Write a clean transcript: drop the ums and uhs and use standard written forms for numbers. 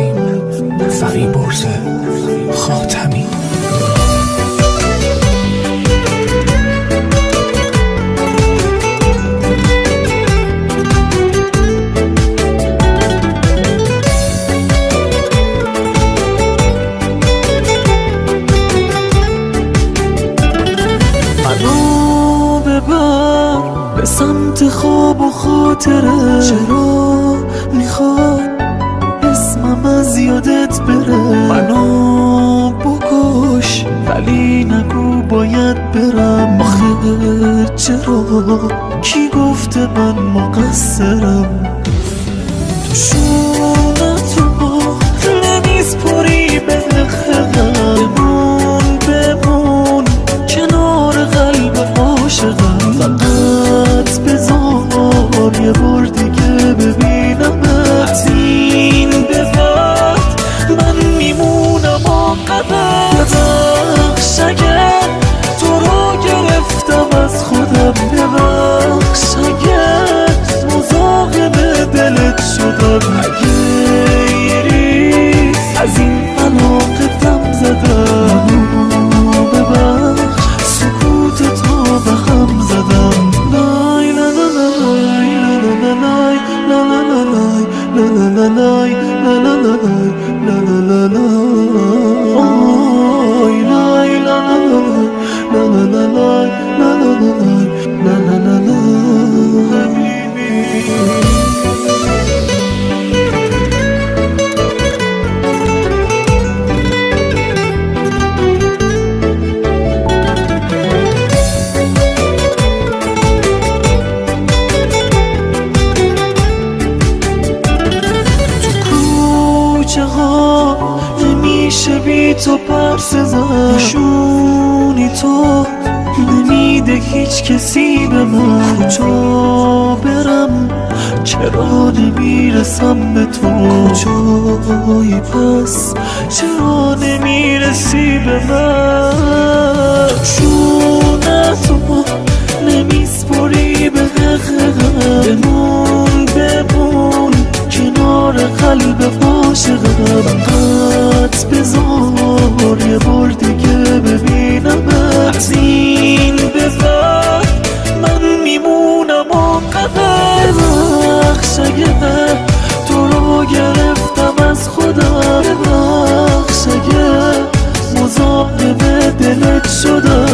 عظیم فریبرز خاتمی. منو ببر به سمت خواب و خاطره، چرا میخواد اسمم از یادت بره؟ منو بکش ولی نگو باید برم، آخه چرا؟ کی گفته من مقصرم؟ تو شونتو نمیسپری به خدمون، بمون کنار قلب عاشقم. فقط بذار یه بار دیگه ببینمت، این به بعد من میمونم آقابت. ببخش اگر تو رو گرفتم از خودم، ببخش اگر مزاحم دلت شدم، اگه یه ریز از این علاقتم زدم. ببخش سکوت تو به هم زدم. لای لا لا لای لا لا لا لا لا لا لا لای لا لا لا لا لا لا آی لای لا لا لا لا لا لا لا لا لا حبیبی. نمیشه بی تو پرس زن، نشونی تو نمیده هیچ کسی به من. کجا برم چرا نمیرسم به تو؟ کجایی پس چرا نمیرسی به من؟ شونتو نمیسپری به حقیقت، بمون بمون کنار قلب عاشقم. فقط بذار یه بار دیگه ببینمت، این به بعد من میمونم آقابت. ببخش اگر تو رو گرفتم از خودم، ببخش اگر مزاحم دلت شدم.